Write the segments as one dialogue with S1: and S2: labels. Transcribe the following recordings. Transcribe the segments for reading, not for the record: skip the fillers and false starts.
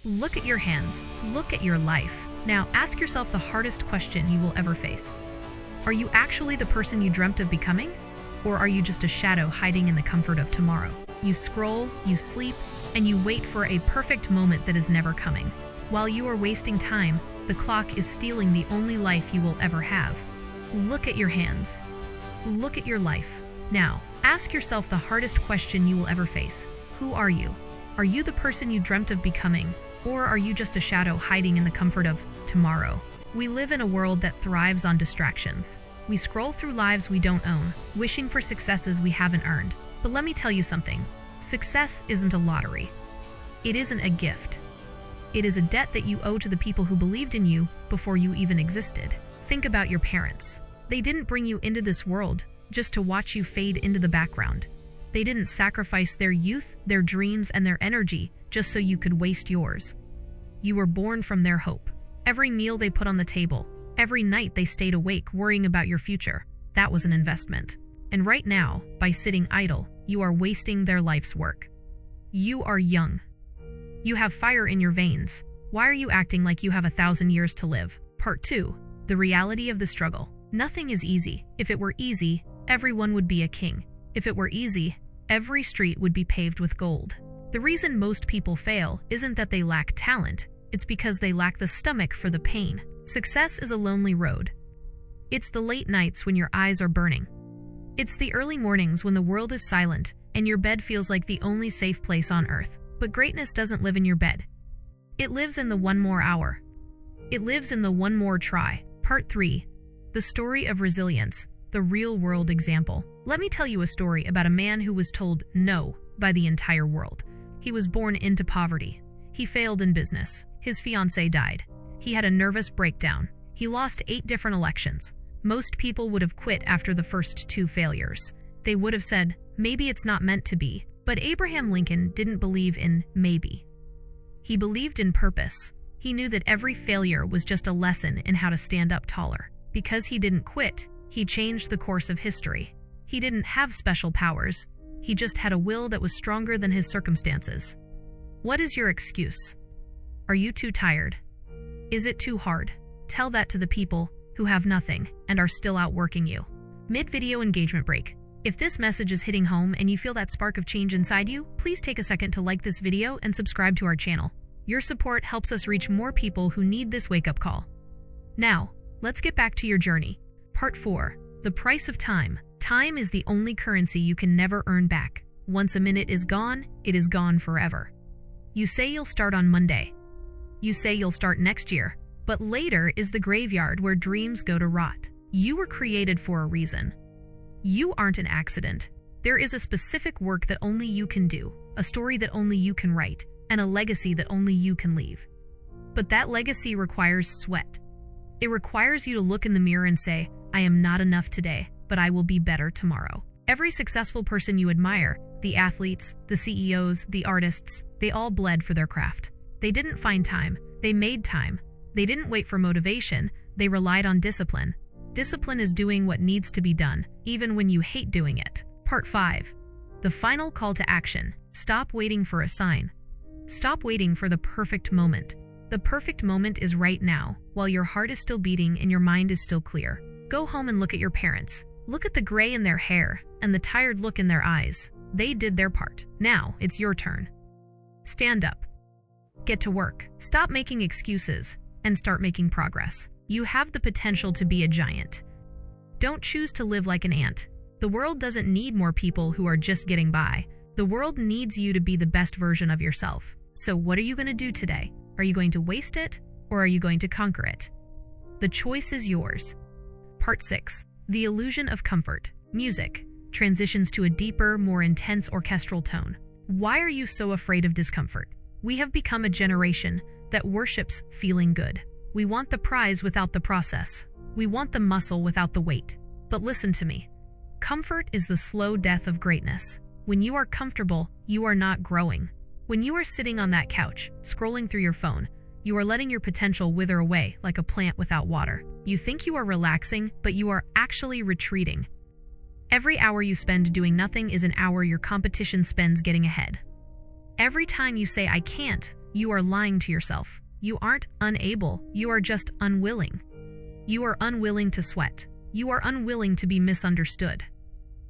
S1: Look at your hands. Look at your life. Now, ask yourself the hardest question you will ever face. Are you actually the person you dreamt of becoming? Or are you just a shadow hiding in the comfort of tomorrow? You scroll, you sleep, and you wait for a perfect moment that is never coming. While you are wasting time, the clock is stealing the only life you will ever have. Look at your hands. Look at your life. Now, ask yourself the hardest question you will ever face. Who are you? Are you the person you dreamt of becoming? Or are you just a shadow hiding in the comfort of tomorrow? We live in a world that thrives on distractions. We scroll through lives we don't own, wishing for successes we haven't earned. But let me tell you something. Success isn't a lottery. It isn't a gift. It is a debt that you owe to the people who believed in you before you even existed. Think about your parents. They didn't bring you into this world just to watch you fade into the background. They didn't sacrifice their youth, their dreams, and their energy just so you could waste yours. You were born from their hope. Every meal they put on the table, every night they stayed awake worrying about your future, that was an investment. And right now, by sitting idle, you are wasting their life's work. You are young. You have fire in your veins. Why are you acting like you have 1,000 years to live? Part 2. The reality of the struggle. Nothing is easy. If it were easy, everyone would be a king. If it were easy, every street would be paved with gold. The reason most people fail isn't that they lack talent, it's because they lack the stomach for the pain. Success is a lonely road. It's the late nights when your eyes are burning. It's the early mornings when the world is silent and your bed feels like the only safe place on earth. But greatness doesn't live in your bed. It lives in the one more hour. It lives in the one more try. Part 3. The story of resilience, the real-world example. Let me tell you a story about a man who was told no by the entire world. He was born into poverty. He failed in business. His fiancée died. He had a nervous breakdown. He lost 8 different elections. Most people would have quit after the first 2 failures. They would have said, maybe it's not meant to be. But Abraham Lincoln didn't believe in maybe. He believed in purpose. He knew that every failure was just a lesson in how to stand up taller. Because he didn't quit, he changed the course of history. He didn't have special powers. He just had a will that was stronger than his circumstances. What is your excuse? Are you too tired? Is it too hard? Tell that to the people who have nothing and are still outworking you. Mid-video engagement break. If this message is hitting home and you feel that spark of change inside you, please take a second to like this video and subscribe to our channel. Your support helps us reach more people who need this wake-up call. Now, let's get back to your journey. Part 4. The price of time. Time is the only currency you can never earn back. Once a minute is gone, it is gone forever. You say you'll start on Monday. You say you'll start next year. But later is the graveyard where dreams go to rot. You were created for a reason. You aren't an accident. There is a specific work that only you can do, a story that only you can write, and a legacy that only you can leave. But that legacy requires sweat. It requires you to look in the mirror and say, I am not enough today, but I will be better tomorrow. Every successful person you admire, the athletes, the CEOs, the artists, they all bled for their craft. They didn't find time, they made time. They didn't wait for motivation, they relied on discipline. Discipline is doing what needs to be done, even when you hate doing it. Part 5. The final call to action. Stop waiting for a sign. Stop waiting for the perfect moment. The perfect moment is right now, while your heart is still beating and your mind is still clear. Go home and look at your parents. Look at the gray in their hair and the tired look in their eyes. They did their part. Now it's your turn. Stand up. Get to work. Stop making excuses and start making progress. You have the potential to be a giant. Don't choose to live like an ant. The world doesn't need more people who are just getting by. The world needs you to be the best version of yourself. So what are you going to do today? Are you going to waste it, or are you going to conquer it? The choice is yours. Part 6. The illusion of comfort. Music transitions to a deeper, more intense orchestral tone. Why are you so afraid of discomfort? We have become a generation that worships feeling good. We want the prize without the process. We want the muscle without the weight. But listen to me. Comfort is the slow death of greatness. When you are comfortable, you are not growing. When you are sitting on that couch, scrolling through your phone, you are letting your potential wither away like a plant without water. You think you are relaxing, but you are actually retreating. Every hour you spend doing nothing is an hour your competition spends getting ahead. Every time you say, I can't, You are lying to yourself. You aren't unable, you are just unwilling. You are unwilling to sweat. You are unwilling to be misunderstood.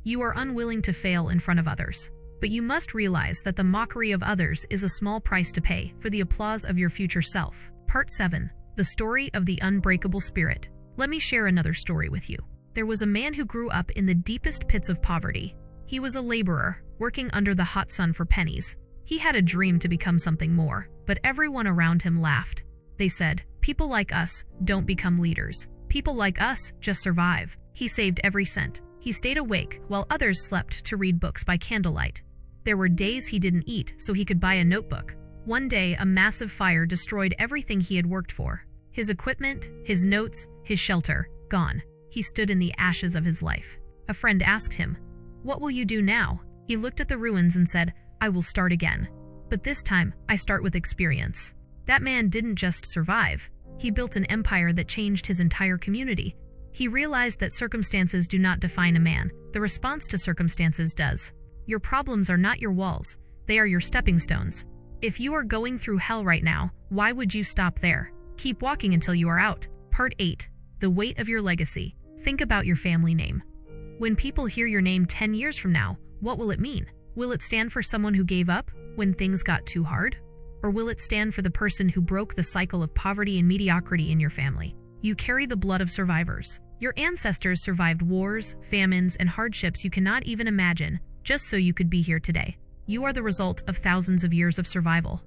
S1: You are unwilling to fail in front of others. But you must realize that the mockery of others is a small price to pay for the applause of your future self. Part 7. The Story of the Unbreakable Spirit. Let me share another story with you. There was a man who grew up in the deepest pits of poverty. He was a laborer, working under the hot sun for pennies. He had a dream to become something more, but everyone around him laughed. They said, "People like us don't become leaders. People like us just survive." He saved every cent. He stayed awake while others slept to read books by candlelight. There were days he didn't eat so he could buy a notebook. One day, a massive fire destroyed everything he had worked for. His equipment, his notes, his shelter, gone. He stood in the ashes of his life. A friend asked him, "What will you do now?" He looked at the ruins and said, "I will start again. But this time, I start with experience." That man didn't just survive. He built an empire that changed his entire community. He realized that circumstances do not define a man. The response to circumstances does. Your problems are not your walls. They are your stepping stones. If you are going through hell right now, why would you stop there? Keep walking until you are out. Part 8. The Weight of Your Legacy. Think about your family name. When people hear your name 10 years from now, what will it mean? Will it stand for someone who gave up when things got too hard? Or will it stand for the person who broke the cycle of poverty and mediocrity in your family? You carry the blood of survivors. Your ancestors survived wars, famines, and hardships you cannot even imagine, just so you could be here today. You are the result of thousands of years of survival.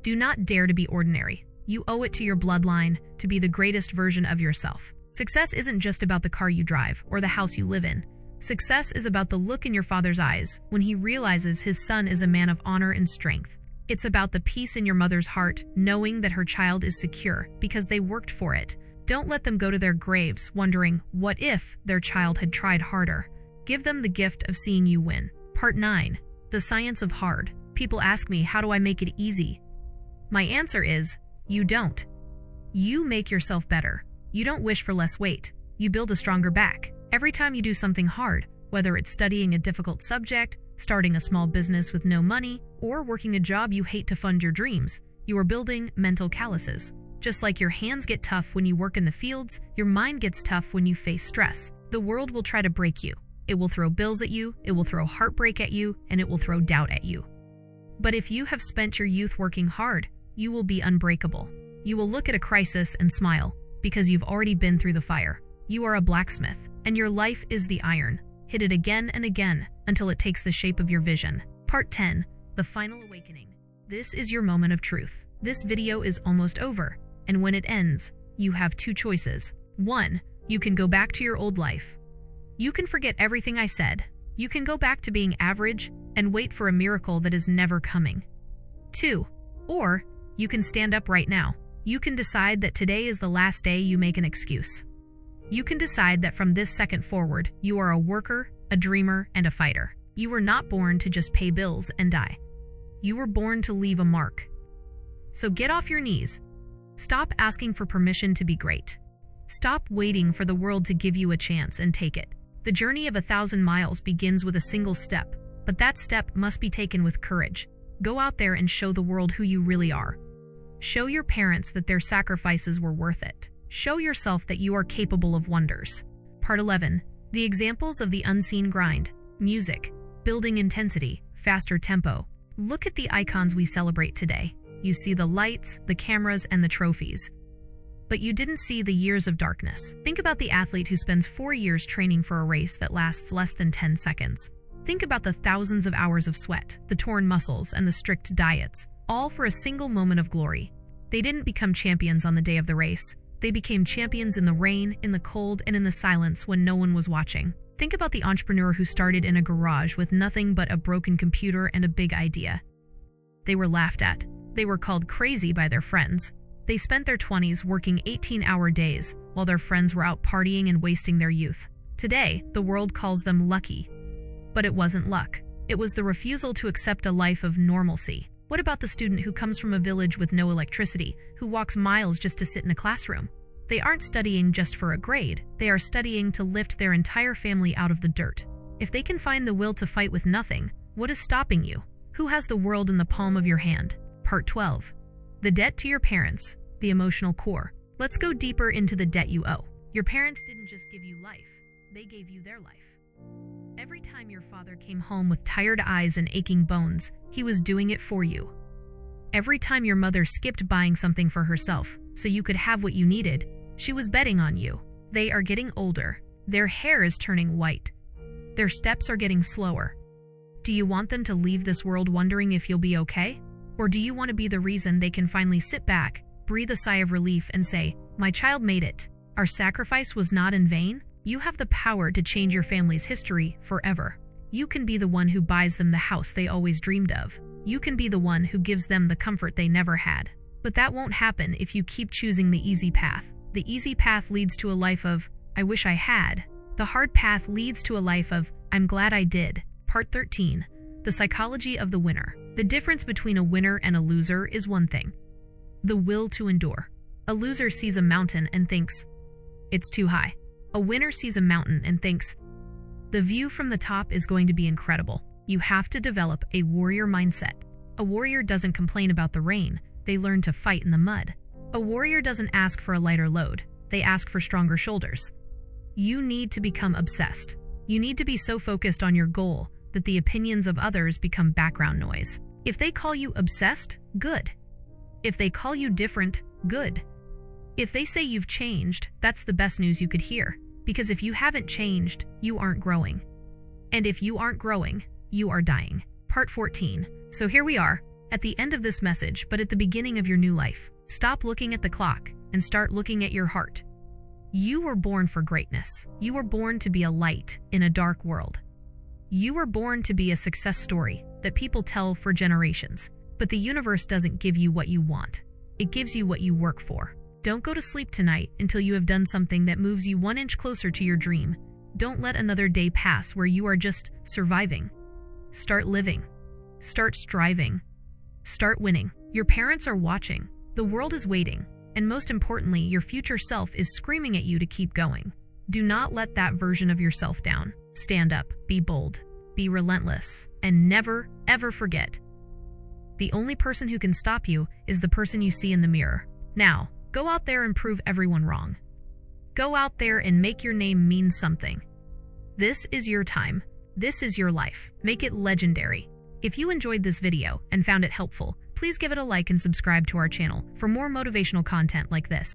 S1: Do not dare to be ordinary. You owe it to your bloodline to be the greatest version of yourself. Success isn't just about the car you drive or the house you live in. Success is about the look in your father's eyes when he realizes his son is a man of honor and strength. It's about the peace in your mother's heart, knowing that her child is secure because they worked for it. Don't let them go to their graves wondering, what if their child had tried harder? Give them the gift of seeing you win. Part 9. The Science of Hard. People ask me, how do I make it easy? My answer is, you don't. You make yourself better. You don't wish for less weight. You build a stronger back. Every time you do something hard, whether it's studying a difficult subject, starting a small business with no money, or working a job you hate to fund your dreams, you are building mental calluses. Just like your hands get tough when you work in the fields, your mind gets tough when you face stress. The world will try to break you. It will throw bills at you, it will throw heartbreak at you, and it will throw doubt at you. But if you have spent your youth working hard, you will be unbreakable. You will look at a crisis and smile, because you've already been through the fire. You are a blacksmith, and your life is the iron. Hit it again and again, until it takes the shape of your vision. Part 10. The Final Awakening. This is your moment of truth. This video is almost over, and when it ends, you have two choices. 1. You can go back to your old life. You can forget everything I said. You can go back to being average and wait for a miracle that is never coming. 2. Or you can stand up right now. You can decide that today is the last day you make an excuse. You can decide that from this second forward, you are a worker, a dreamer, and a fighter. You were not born to just pay bills and die. You were born to leave a mark. So get off your knees. Stop asking for permission to be great. Stop waiting for the world to give you a chance and take it. The journey of 1,000 miles begins with a single step, but that step must be taken with courage. Go out there and show the world who you really are. Show your parents that their sacrifices were worth it. Show yourself that you are capable of wonders. Part 11. The examples of the unseen grind. Music, building intensity, faster tempo. Look at the icons we celebrate today. You see the lights, the cameras, and the trophies. But you didn't see the years of darkness. Think about the athlete who spends 4 years training for a race that lasts less than 10 seconds. Think about the thousands of hours of sweat, the torn muscles, and the strict diets, all for a single moment of glory. They didn't become champions on the day of the race. They became champions in the rain, in the cold, and in the silence when no one was watching. Think about the entrepreneur who started in a garage with nothing but a broken computer and a big idea. They were laughed at. They were called crazy by their friends. They spent their 20s working 18-hour days, while their friends were out partying and wasting their youth. Today, the world calls them lucky. But it wasn't luck. It was the refusal to accept a life of normalcy. What about the student who comes from a village with no electricity, who walks miles just to sit in a classroom? They aren't studying just for a grade. They are studying to lift their entire family out of the dirt. If they can find the will to fight with nothing, what is stopping you? Who has the world in the palm of your hand? Part 12. The debt to your parents, the emotional core. Let's go deeper into the debt you owe. Your parents didn't just give you life, they gave you their life. Every time your father came home with tired eyes and aching bones, he was doing it for you. Every time your mother skipped buying something for herself so you could have what you needed, she was betting on you. They are getting older. Their hair is turning white. Their steps are getting slower. Do you want them to leave this world wondering if you'll be okay? Or do you want to be the reason they can finally sit back, breathe a sigh of relief, and say, "My child made it. Our sacrifice was not in vain"? You have the power to change your family's history forever. You can be the one who buys them the house they always dreamed of. You can be the one who gives them the comfort they never had. But that won't happen if you keep choosing the easy path. The easy path leads to a life of, "I wish I had." The hard path leads to a life of, "I'm glad I did." Part 13. The psychology of the winner. The difference between a winner and a loser is one thing: the will to endure. A loser sees a mountain and thinks, "It's too high." A winner sees a mountain and thinks, "The view from the top is going to be incredible." You have to develop a warrior mindset. A warrior doesn't complain about the rain, they learn to fight in the mud. A warrior doesn't ask for a lighter load, they ask for stronger shoulders. You need to become obsessed. You need to be so focused on your goal that the opinions of others become background noise. If they call you obsessed, good. If they call you different, good. If they say you've changed, that's the best news you could hear. Because if you haven't changed, you aren't growing. And if you aren't growing, you are dying. Part 14. So here we are, at the end of this message, but at the beginning of your new life. Stop looking at the clock and start looking at your heart. You were born for greatness. You were born to be a light in a dark world. You were born to be a success story that people tell for generations. But the universe doesn't give you what you want. It gives you what you work for. Don't go to sleep tonight until you have done something that moves you 1 inch closer to your dream. Don't let another day pass where you are just surviving. Start living. Start striving. Start winning. Your parents are watching. The world is waiting. And most importantly, your future self is screaming at you to keep going. Do not let that version of yourself down. Stand up, be bold, be relentless, and never, ever forget: the only person who can stop you is the person you see in the mirror. Now, go out there and prove everyone wrong. Go out there and make your name mean something. This is your time. This is your life. Make it legendary. If you enjoyed this video and found it helpful, please give it a like and subscribe to our channel for more motivational content like this.